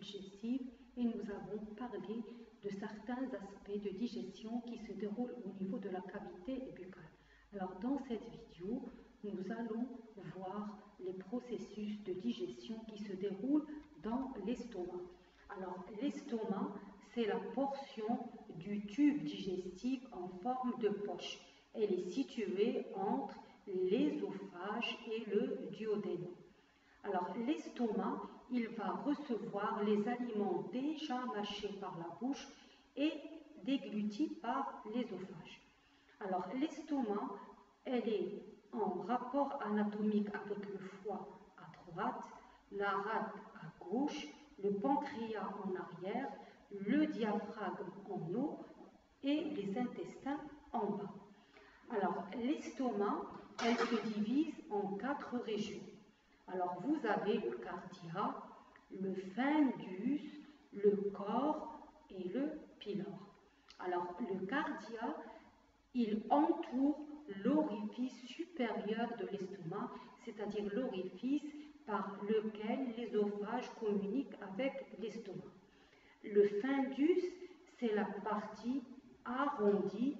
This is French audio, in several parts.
digestive et nous avons parlé de certains aspects de digestion qui se déroulent au niveau de la cavité buccale. Alors dans cette vidéo, nous allons voir les processus de digestion qui se déroulent dans l'estomac. Alors l'estomac, c'est la portion du tube digestif en forme de poche. Elle est située entre l'ésophage et le duodénum. Alors l'estomac, il va recevoir les aliments déjà mâchés par la bouche et déglutis par l'ésophage. Alors l'estomac, elle est en rapport anatomique avec le foie à droite, la rate à gauche, le pancréas en arrière, le diaphragme en haut et les intestins en bas. Alors l'estomac, elle se divise en 4 régions. Alors vous avez le cardia, le fundus, le corps et le pylore. Alors le cardia, il entoure l'orifice supérieur de l'estomac, c'est-à-dire l'orifice par lequel l'ésophage communique avec l'estomac. Le fundus, c'est la partie arrondie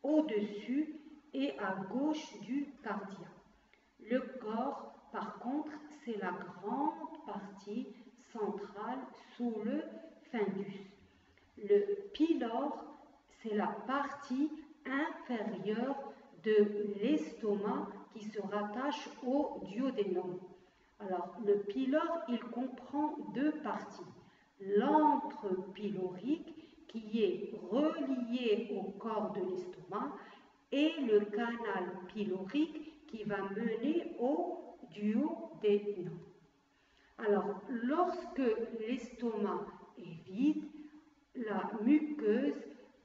au-dessus et à gauche du cardia. Le corps, par contre, c'est la grande partie centrale sous le fundus. Le pylore, c'est la partie inférieure de l'estomac qui se rattache au duodénum. Alors, le pylore, il comprend 2 parties. L'antre pylorique, qui est relié au corps de l'estomac, et le canal pylorique qui va mener au duodénum. Alors, lorsque l'estomac est vide, la muqueuse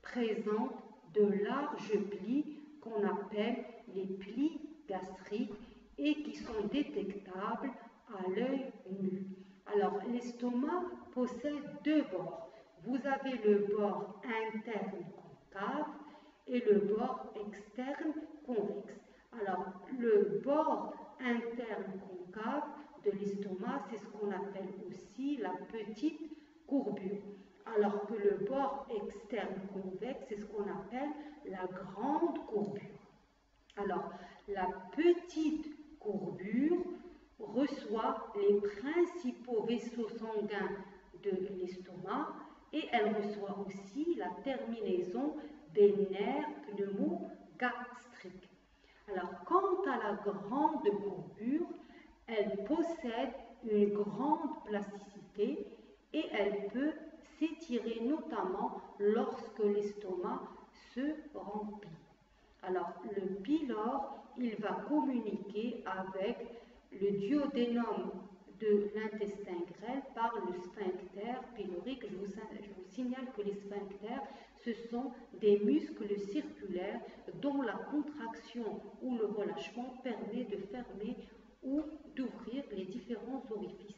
présente de larges plis qu'on appelle les plis gastriques et qui sont détectables à l'œil nu. Alors, l'estomac possède 2 bords. Vous avez le bord interne concave et le bord externe convexe. Alors, le bord interne concave de l'estomac, c'est ce qu'on appelle aussi la petite courbure. Alors que le bord externe convexe, c'est ce qu'on appelle la grande courbure. Alors, la petite courbure reçoit les principaux vaisseaux sanguins de l'estomac et elle reçoit aussi la terminaison des nerfs pneumogastriques. Alors, quant à la grande courbure, elle possède une grande plasticité et elle peut s'étirer notamment lorsque l'estomac se remplit. Alors, le pylore, il va communiquer avec le duodénum de l'intestin grêle par le sphincter pylorique. Je vous signale que les sphincters, ce sont des muscles circulaires dont la contraction ou le relâchement permet de fermer ou d'ouvrir les différents orifices.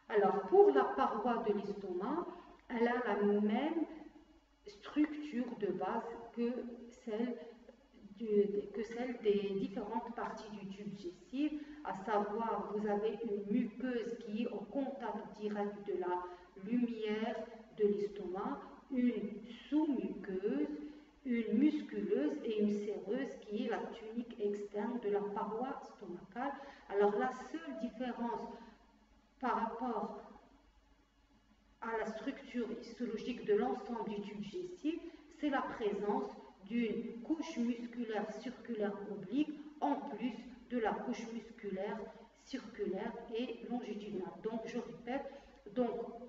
Alors, pour la paroi de l'estomac, elle a la même structure de base que celle des différentes parties du tube digestif, à savoir, vous avez une muqueuse qui est au contact direct de la lumière de l'estomac, une sous-muqueuse, une musculeuse et une séreuse qui est la tunique externe de la paroi stomacale. Alors, la seule différence par rapport à la structure histologique de l'ensemble du tube digestif, c'est la présence d'une couche musculaire circulaire oblique en plus de la couche musculaire circulaire et longitudinale. Donc, je répète,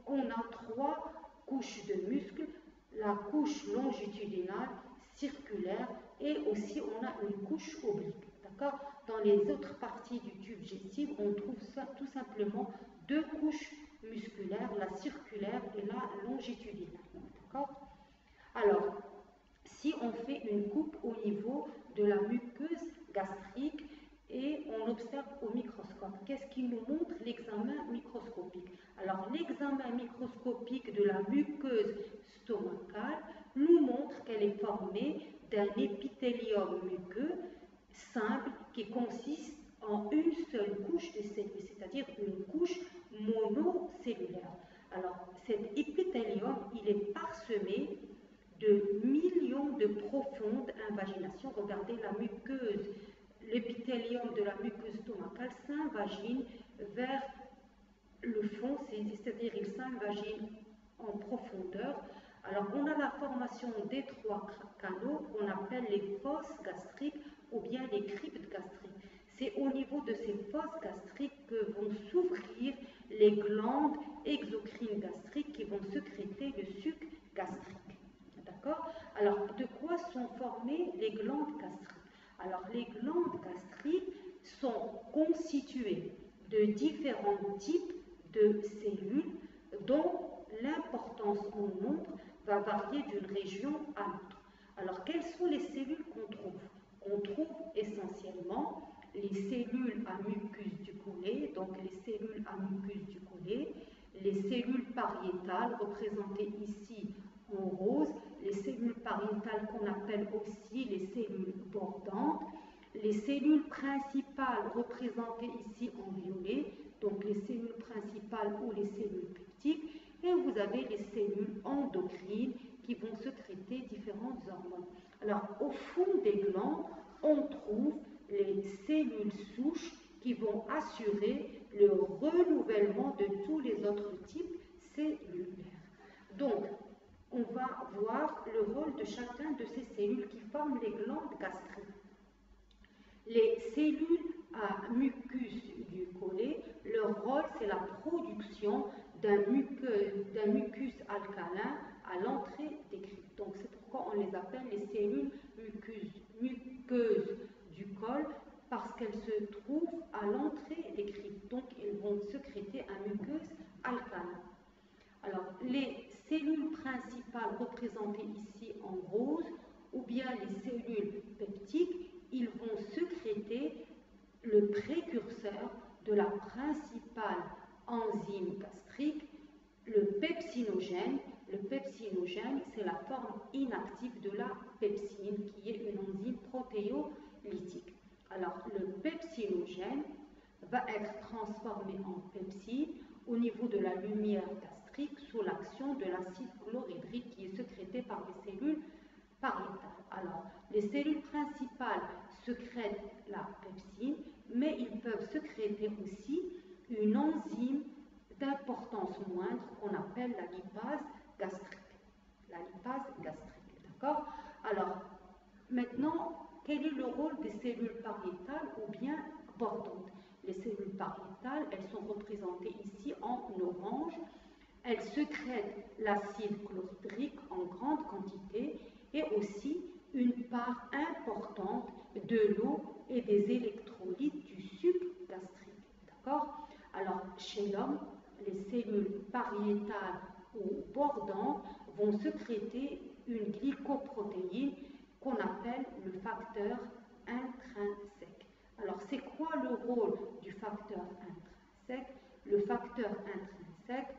on a 3 couches de muscles, la couche longitudinale, circulaire et aussi on a une couche oblique. D'accord ? Dans les autres parties du tube digestif, on trouve ça, tout simplement 2 couches musculaires, la circulaire et la longitudinale. D'accord ? Alors, si on fait une coupe au niveau de la muqueuse gastrique et on observe au microscope, qu'est-ce qui nous montre l'examen microscopique? Alors, l'examen microscopique de la muqueuse stomacale nous montre qu'elle est formée d'un épithélium muqueux simple qui consiste en une seule couche de cellules, c'est-à-dire une couche monocellulaire. Alors, cet épithélium, il est parsemé de millions de profondes invaginations. Regardez la muqueuse, l'épithélium de la muqueuse stomacale s'invagine vers le fond, c'est-à-dire il s'invagine en profondeur. Alors, on a la formation d'étroits canaux qu'on appelle les fosses gastriques ou bien les cryptes gastriques. C'est au niveau de ces fosses gastriques que vont s'ouvrir les glandes exocrines gastriques qui vont sécréter le suc gastrique. D'accord? Alors, de quoi sont formées les glandes gastriques? Alors, les glandes gastriques sont constituées de différents types de cellules dont l'importance en nombre va varier d'une région à l'autre. Alors, quelles sont les cellules qu'on trouve? On trouve essentiellement les cellules à mucus du collet, donc les cellules à mucus du collet, les cellules pariétales représentées ici en rose, les cellules pariétales qu'on appelle aussi les cellules bordantes, les cellules principales représentées ici en violet, donc les cellules principales ou les cellules peptiques, et vous avez les cellules endocrines qui vont sécréter différentes hormones. Alors, au fond des glandes, on trouve les cellules souches qui vont assurer le renouvellement de tous les autres types cellulaires. Donc, on va voir le rôle de chacun de ces cellules qui forment les glandes gastriques. Les cellules à mucus du collet, leur rôle, c'est la production d'un mucus alcalin à l'entrée des cryptes. Donc, c'est pourquoi on les appelle les cellules muqueuses du col, parce qu'elles se trouvent à l'entrée des cryptes. Donc, elles vont sécréter un mucus alcalin. Alors, les cellules principales représentées ici en rose, ou bien les cellules peptiques, ils vont sécréter le précurseur de la principale enzyme gastrique, le pepsinogène. Le pepsinogène, c'est la forme inactive de la pepsine, qui est une enzyme protéolytique. Alors, le pepsinogène va être transformé en pepsine au niveau de la lumière gastrique sous l'action de l'acide chlorhydrique qui est sécrété par les cellules pariétales. Alors, les cellules principales sécrètent la pepsine, mais ils peuvent sécréter aussi une enzyme d'importance moindre qu'on appelle la lipase gastrique. La lipase gastrique, d'accord? Alors, maintenant, quel est le rôle des cellules pariétales ou bien bordantes? Les cellules pariétales, elles sont représentées ici en orange. Elles sécrètent l'acide chlorhydrique en grande quantité et aussi une part importante de l'eau et des électrolytes du suc gastrique. D'accord? Alors, chez l'homme, les cellules pariétales ou bordantes vont sécréter une glycoprotéine qu'on appelle le facteur intrinsèque. Alors, c'est quoi le rôle du facteur intrinsèque? Le facteur intrinsèque,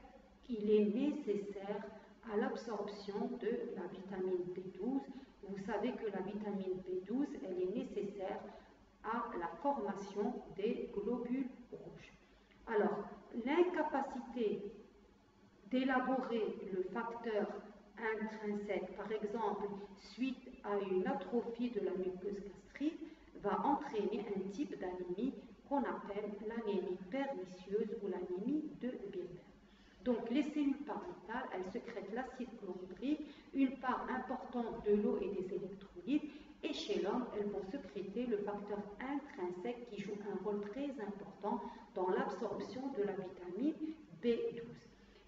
il est nécessaire à l'absorption de la vitamine B12. Vous savez que la vitamine B12, elle est nécessaire à la formation des globules rouges. Alors, l'incapacité d'élaborer le facteur intrinsèque, par exemple, suite à une atrophie de la muqueuse gastrique, va entraîner un type d'anémie qu'on appelle l'anémie pernicieuse ou l'anémie de Bilber. Donc, les cellules pariétales, elles sécrètent l'acide chlorhydrique, une part importante de l'eau et des électrolytes, et chez l'homme, elles vont sécréter le facteur intrinsèque qui joue un rôle très important dans l'absorption de la vitamine B12.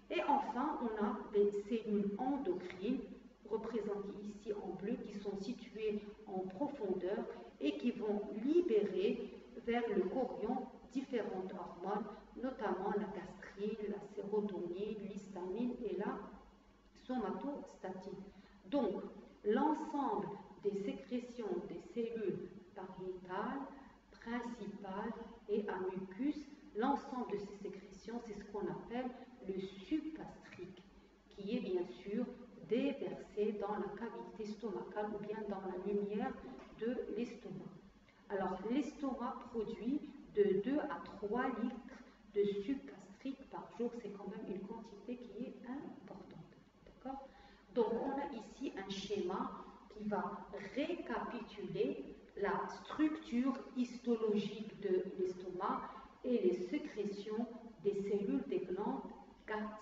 Et enfin, on a des cellules endocrines, représentées ici en bleu, qui sont situées en profondeur et qui vont libérer vers le chorion différentes hormones, notamment la gastrine, la sérotonine, l'histamine et la somatostatine. Donc, l'ensemble des sécrétions des cellules pariétales, principales et à mucus, l'ensemble de ces sécrétions, c'est ce qu'on appelle le suc gastrique, qui est bien sûr déversé dans la cavité stomacale ou bien dans la lumière de l'estomac. Alors, l'estomac produit de 2 à 3 litres de suc gastrique par jour. jour, c'est quand même une quantité qui est importante. D'accord? Donc, on a ici un schéma qui va récapituler la structure histologique de l'estomac et les sécrétions des cellules des glandes gastriques.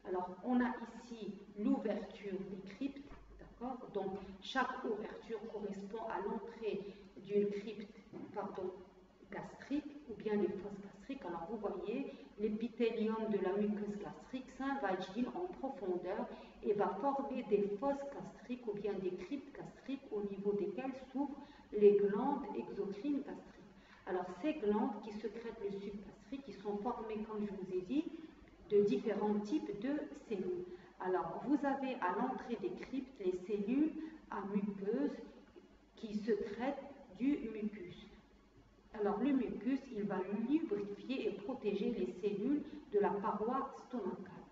Alors, on a ici l'ouverture des cryptes, d'accord? Donc, chaque ouverture correspond à l'entrée d'une crypte, gastrique ou bien les fosses gastriques. Alors, vous voyez, l'épithélium de la muqueuse gastrique s'invagine en profondeur et va former des fosses gastriques ou bien des cryptes gastriques au niveau desquelles s'ouvrent les glandes exocrines gastriques. Alors, ces glandes qui sécrètent le suc gastrique, qui sont formées, comme je vous ai dit, de différents types de cellules. Alors, vous avez à l'entrée des cryptes les cellules à muqueuse qui sécrètent du mucus. Alors, le mucus, il va lubrifier et protéger les cellules de la paroi stomacale.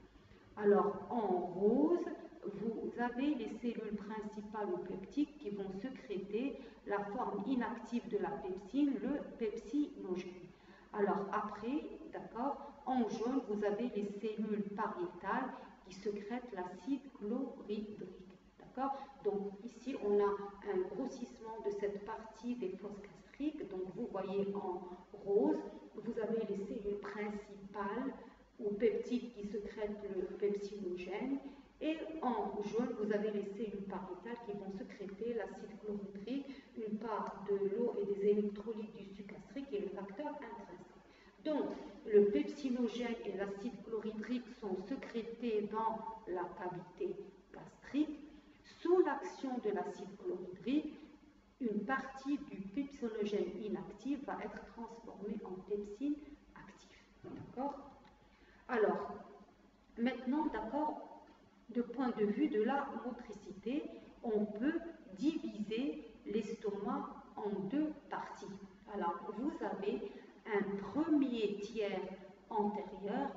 Alors, en rose, vous avez les cellules principales ou peptiques qui vont sécréter la forme inactive de la pepsine, le pepsinogène. Alors, après, d'accord, en jaune, vous avez les cellules pariétales qui sécrètent l'acide chlorhydrique. D'accord? Donc, ici, on a un grossissement de cette partie des fosses gastriques. Donc, vous voyez en rose, vous avez les cellules principales ou peptiques qui sécrètent le pepsinogène. Et en jaune, vous avez les cellules pariétales qui vont sécréter l'acide chlorhydrique, une part de l'eau et des électrolytes du suc gastrique et le facteur intrinsèque. Donc, le pepsinogène et l'acide chlorhydrique sont sécrétés dans la cavité gastrique. Sous l'action de l'acide chlorhydrique, une partie du pepsinogène inactif va être transformée en pepsine active. D'accord? Alors, maintenant, d'accord, de point de vue de la motricité, on peut diviser l'estomac en deux parties. Alors, vous avez un premier tiers antérieur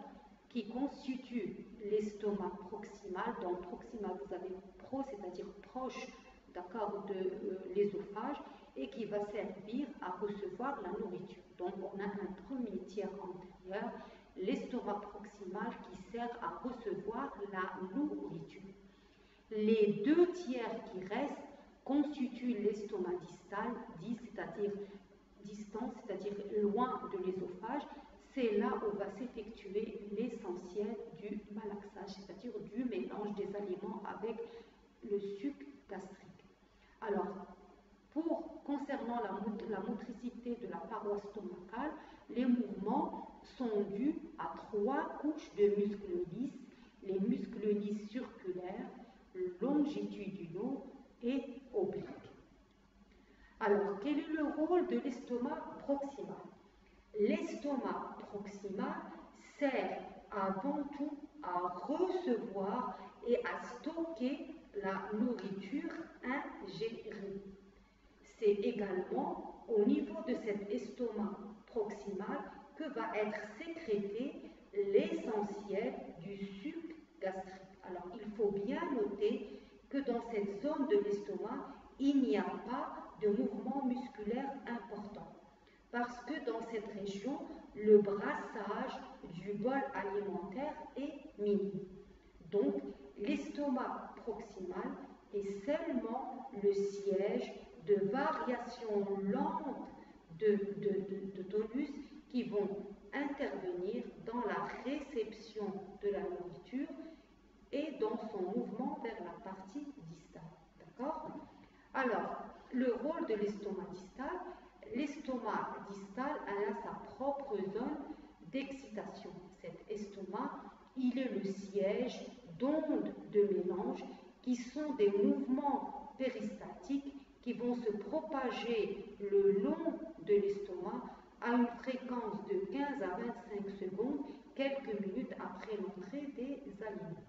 qui constitue l'estomac proximal. Dans proximal, vous avez pro, c'est-à-dire proche, d'accord, de l'ésophage, et qui va servir à recevoir la nourriture. Donc, on a un premier tiers antérieur, l'estomac proximal, qui sert à recevoir la nourriture. Les deux tiers qui restent constituent l'estomac distal, c'est-à-dire distant, c'est-à-dire loin de l'ésophage. C'est là où va s'effectuer l'essentiel du malaxage, c'est-à-dire du mélange des aliments avec le suc gastrique. Alors, concernant la motricité de la paroi stomacale, les mouvements sont dus à trois couches de muscles lisses, les muscles lisses circulaires, longitudinaux et obliques. Alors, quel est le rôle de l'estomac proximal? L'estomac proximal sert avant tout à recevoir et à stocker la nourriture ingérée. C'est également au niveau de cet estomac proximal que va être sécrété l'essentiel du suc gastrique. Alors, il faut bien noter que dans cette zone de l'estomac, il n'y a pas de mouvement musculaire important, parce que dans cette région, le brassage du bol alimentaire est minime. Donc, l'estomac proximal est seulement le siège de variations lentes de tonus qui vont intervenir dans la réception de la nourriture et dans son mouvement vers la partie distale. D'accord? Alors, le rôle de l'estomac distal a sa propre zone d'excitation. Cet estomac, il est le siège d'ondes de mélange qui sont des mouvements péristaltiques qui vont se propager le long de l'estomac à une fréquence de 15 à 25 secondes, quelques minutes après l'entrée des aliments.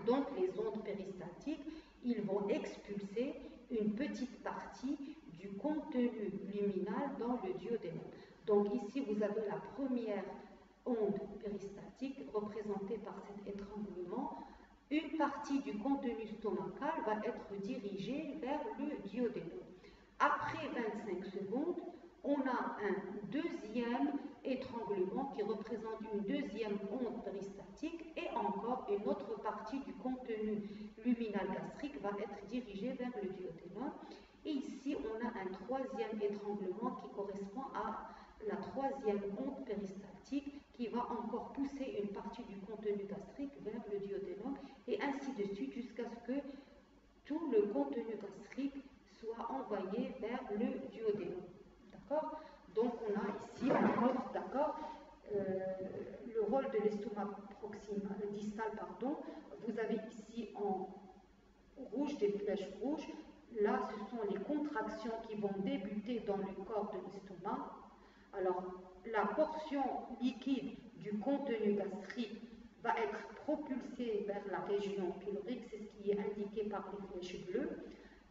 Donc, les ondes péristaltiques, ils vont expulser une petite partie du contenu luminal dans le duodénum. Donc, ici, vous avez la première onde péristaltique représentée par cet étranglement. Une partie du contenu stomacal va être dirigée vers le duodénum. Après 25 secondes, on a un deuxième étranglement qui représente une deuxième onde péristaltique et encore une autre partie du contenu luminal gastrique va être dirigée vers le duodénum. Et ici, on a un troisième étranglement qui correspond à la troisième onde péristaltique qui va encore pousser une partie du contenu gastrique vers le duodénum et ainsi de suite jusqu'à ce que tout le contenu gastrique soit envoyé vers le duodénum. D'accord? Donc on a ici encore, d'accord, le rôle de l'estomac proximal, distal, pardon. Vous avez ici en rouge des flèches rouges. Là, ce sont les contractions qui vont débuter dans le corps de l'estomac. Alors, la portion liquide du contenu gastrique va être propulsée vers la région pylorique, c'est ce qui est indiqué par les flèches bleues.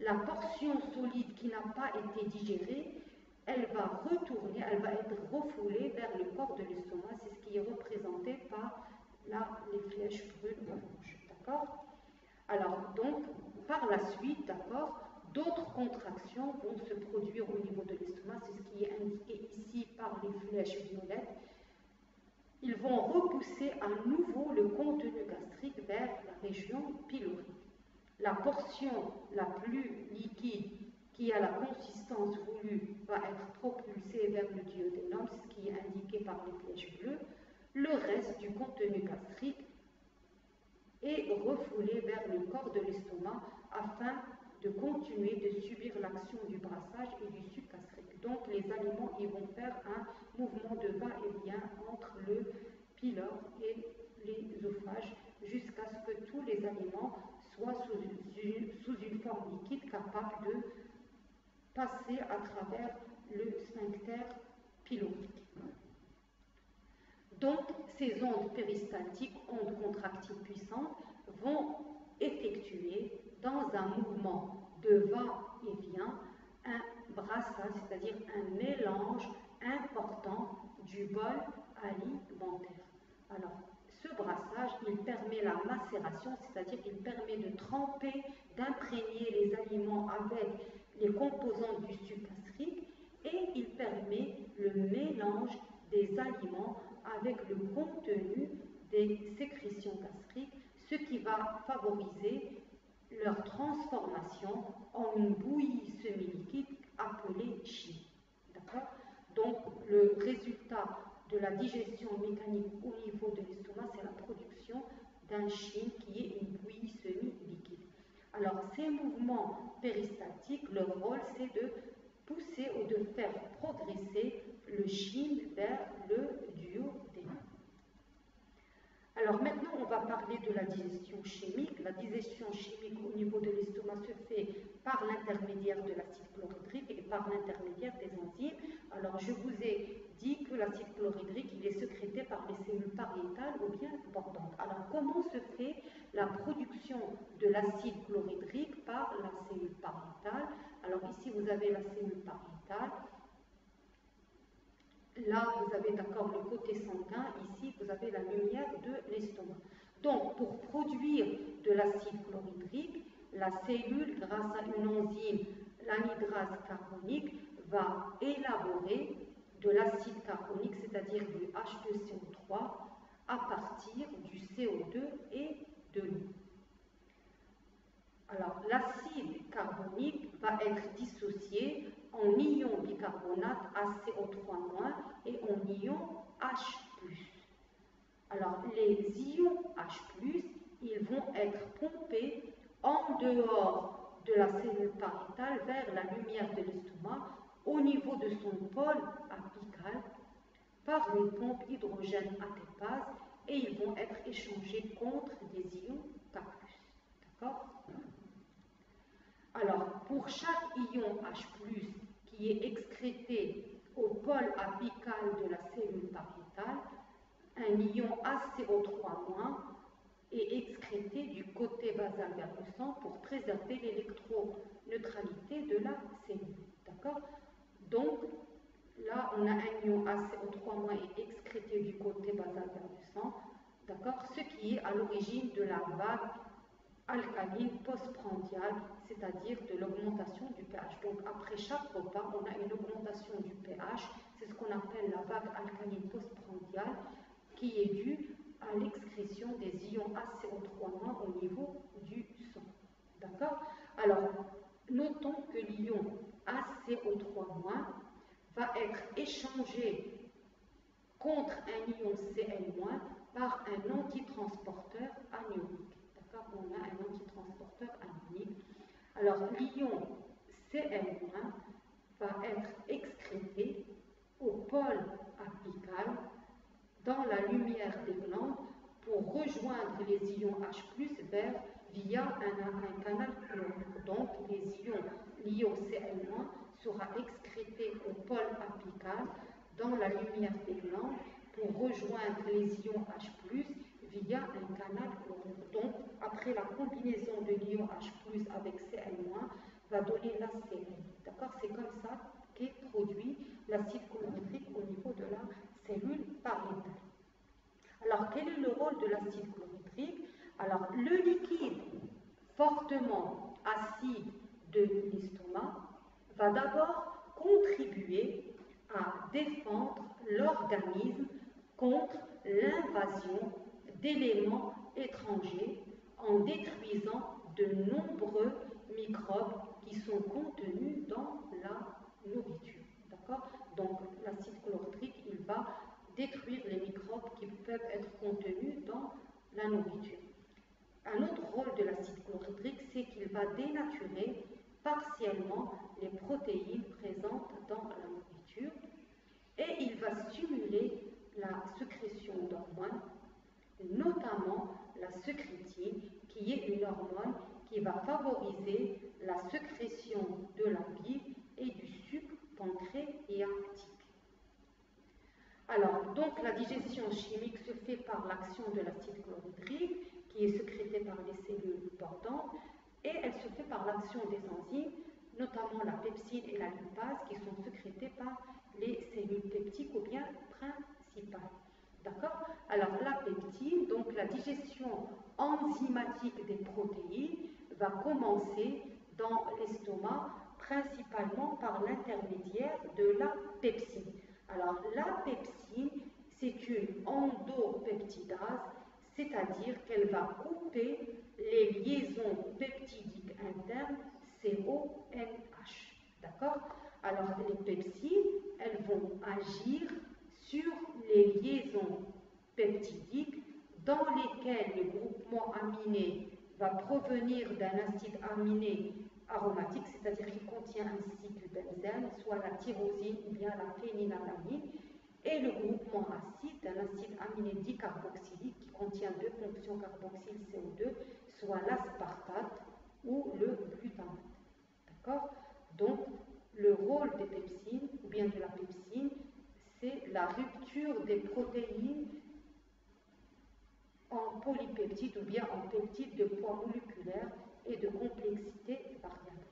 La portion solide qui n'a pas été digérée, elle va retourner, elle va être refoulée vers le corps de l'estomac, c'est ce qui est représenté par les flèches brunes ou rouges. D'accord? Alors, donc, par la suite, d'accord, d'autres contractions vont se produire au niveau de l'estomac, c'est ce qui est indiqué ici par les flèches violettes. Ils vont repousser à nouveau le contenu gastrique vers la région pylorique. La portion la plus liquide qui a la consistance voulue va être propulsée vers le duodénum, ce qui est indiqué par les flèches bleues. Le reste du contenu gastrique est refoulé vers le corps de l'estomac afin de continuer de subir l'action du brassage et du suc gastrique. Donc les aliments ils vont faire un mouvement de va-et-vient entre le pylore et l'œsophage jusqu'à ce que tous les aliments soient sous une forme liquide capable de passer à travers le sphincter pylorique. Donc, ces ondes péristaltiques, ondes contractiles puissantes, vont effectuer dans un mouvement de va-et-vient un brassage, c'est-à-dire un mélange important du bol alimentaire. Alors, ce brassage, il permet la macération, c'est-à-dire qu'il permet de tremper, d'imprégner les aliments avec les composantes du suc gastrique et il permet le mélange des aliments avec le contenu des sécrétions gastriques, ce qui va favoriser leur transformation en une bouillie semi-liquide appelée chyme. D'accord? Donc, le résultat de la digestion mécanique au niveau de l'estomac, c'est la production d'un chyme qui est une bouillie semi-liquide. Alors, ces mouvements péristaltiques, leur rôle, c'est de pousser ou de faire progresser le chyme vers le duodénum. Alors maintenant, on va parler de la digestion chimique. La digestion chimique au niveau de l'estomac se fait par l'intermédiaire de l'acide chlorhydrique et par l'intermédiaire des enzymes. Alors, je vous ai dit que l'acide chlorhydrique, il est sécrété par les cellules pariétales ou bien bordantes. Alors, comment se fait la production de l'acide chlorhydrique par la cellule pariétale? Alors, ici, vous avez la cellule pariétale. Là, vous avez d'accord le côté sanguin, ici, vous avez la lumière de l'estomac. Donc, pour produire de l'acide chlorhydrique, la cellule, grâce à une enzyme, l'anhydrase carbonique, va élaborer de l'acide carbonique, c'est-à-dire du H2CO3, à partir du CO2 et de l'eau. Alors, l'acide carbonique va être dissocié en ion bicarbonate ACO3- et en ion H+. Alors, les ions H+, ils vont être pompés en dehors de la cellule pariétale vers la lumière de l'estomac au niveau de son pôle apical par une pompe hydrogène ATPase et ils vont être échangés contre des ions K+. D'accord? Alors, pour chaque ion H+, qui est excrété au pôle apical de la cellule pariétale, un ion ACO3- est excrété du côté basal vers le sang pour préserver l'électroneutralité de la cellule. D'accord? Donc, là, on a un ion ACO3- excrété du côté basal vers le sang, d'accord? Ce qui est à l'origine de la vague alcaline postprandiale, c'est-à-dire de l'augmentation du pH. Donc après chaque repas, on a une augmentation du pH, c'est ce qu'on appelle la vague alcaline postprandiale, qui est due à l'excrétion des ions ACO3- au niveau du sang. D'accord? Alors, notons que l'ion ACO3- va être échangé contre un ion Cl- par un antitransporteur anionique. D'accord? On a un antitransporteur anionique. Alors, l'ion Cl- va être excrété au pôle apical dans la lumière des glandes pour rejoindre les ions H+ via un canal chlorique. Donc, l'ion Cl- sera excrété au pôle apical dans la lumière des glandes pour rejoindre les ions H+ via un canal chlorique. Donc, après la combinaison de l'ion H+ avec Cl- va donner la Cl. D'accord? C'est comme ça qu'est produit l'acide chlorhydrique au niveau de la cellule pariétale. Alors, quel est le rôle de l'acide chlorhydrique? Alors, le liquide fortement acide de l'estomac va d'abord contribuer à défendre l'organisme contre l'invasion d'éléments étrangers en détruisant de nombreux microbes qui sont contenus dans la nourriture. D'accord? Donc, l'acide chlorhydrique, il va détruire les microbes qui peuvent être contenus dans la nourriture. Un autre rôle de l'acide chlorhydrique, c'est qu'il va dénaturer partiellement les protéines présentes dans la nourriture et il va stimuler la sécrétion d'hormones, notamment la secrétine, qui est une hormone qui va favoriser la sécrétion de la bile et du sucre pancréatique. Alors, donc la digestion chimique se fait par l'action de l'acide chlorhydrique qui est sécrété par les cellules portantes et elle se fait par l'action des enzymes, notamment la pepsine et la lipase qui sont sécrétées par les cellules peptiques ou bien principales. D'accord? Alors la peptine, donc la digestion enzymatique des protéines, va commencer dans l'estomac principalement par l'intermédiaire de la pepsine. Alors la pepsine, c'est une endopeptidase, c'est-à-dire qu'elle va couper les liaisons peptidiques internes CONH. D'accord? Alors les pepsines, elles vont agir sur les liaisons peptidiques dans lesquelles le groupement aminé va provenir d'un acide aminé aromatique, c'est-à-dire qui contient un cycle benzène, soit la tyrosine ou bien la phénylalanine, et le groupement acide d'un acide aminé dicarboxylique qui contient deux fonctions carboxyl CO2, soit l'aspartate ou le glutamate. D'accord? Donc, le rôle des pepsines, ou bien de la pepsine, c'est la rupture des protéines en polypeptides ou bien en peptides de poids moléculaire et de complexité variable.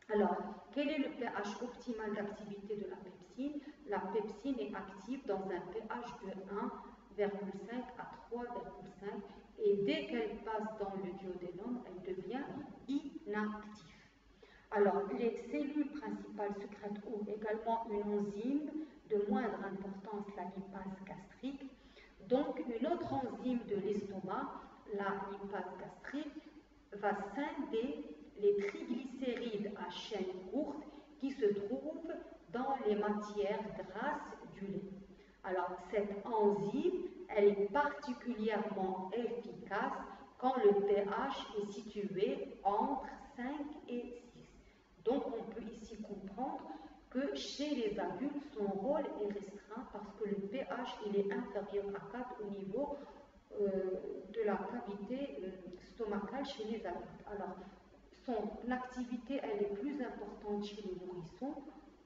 Alors, quel est le pH optimal d'activité de la pepsine? La pepsine est active dans un pH de 1,5 à 3,5 et dès qu'elle passe dans le duodénum, elle devient inactive. Alors, les cellules principales sécrètent également une enzyme de moindre importance, la lipase gastrique. Donc, une autre enzyme de l'estomac, la lipase gastrique, va scinder les triglycérides à chaîne courte qui se trouvent dans les matières grasses du lait. Alors, cette enzyme, elle est particulièrement efficace quand le pH est situé entre 5 et 6. Donc, on peut ici comprendre que chez les adultes, son rôle est restreint parce que le pH il est inférieur à 4 au niveau de la cavité stomacale chez les adultes. Alors, son activité elle est plus importante chez les nourrissons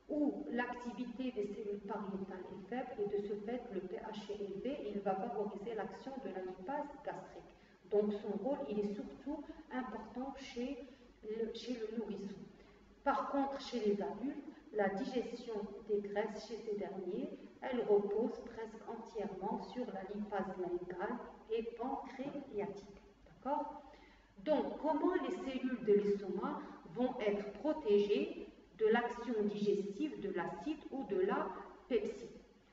où l'activité des cellules pariétales est faible et de ce fait le pH est élevé et il va favoriser l'action de la lipase gastrique. Donc son rôle il est surtout important chez le nourrisson. Par contre, chez les adultes, la digestion des graisses chez ces derniers, elle repose presque entièrement sur la lipase glycale et pancréatique. D'accord? Donc, comment les cellules de l'estomac vont être protégées de l'action digestive de l'acide ou de la pepsine.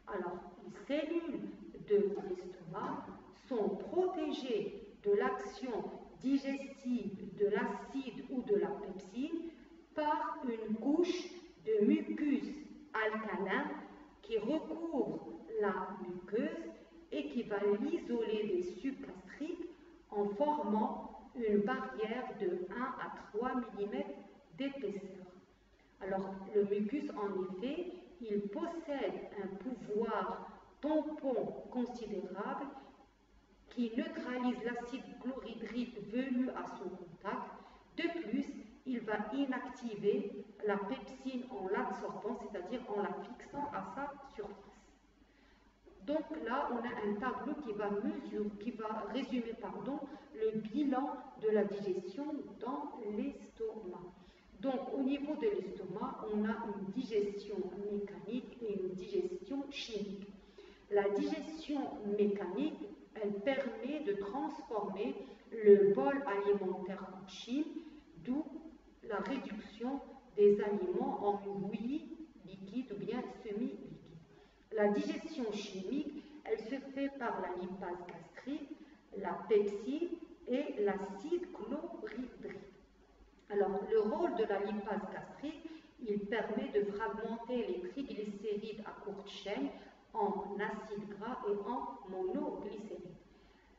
Alors, les cellules de l'estomac sont protégées de l'action digestive de l'acide ou de la pepsine par une couche de mucus alcalin qui recouvre la muqueuse et qui va l'isoler des sucs gastriques en formant une barrière de 1 à 3 mm d'épaisseur. Alors, le mucus, en effet, il possède un pouvoir tampon considérable qui neutralise l'acide chlorhydrique venu à son contact. De plus, il va inactiver la pepsine en l'absorbant, c'est-à-dire en la fixant à sa surface. Donc là, on a un tableau qui va résumer le bilan de la digestion dans l'estomac. Donc au niveau de l'estomac, on a une digestion mécanique et une digestion chimique. La digestion mécanique, elle permet de transformer le bol alimentaire en chine, d'où la réduction des aliments en bouillie liquide ou bien semi-liquide. La digestion chimique, elle se fait par la lipase gastrique, la pepsine et l'acide chlorhydrique. Alors, le rôle de la lipase gastrique, il permet de fragmenter les triglycérides à courte chaîne en acides gras et en monoglycérides.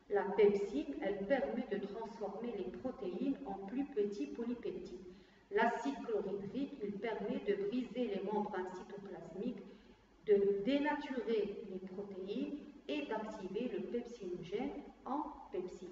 La pepsine, elle permet de transformer les protéines en plus petits polypeptides. L'acide chlorhydrique, il permet de briser les membranes cytoplasmiques, de dénaturer les protéines et d'activer le pepsinogène en pepsine.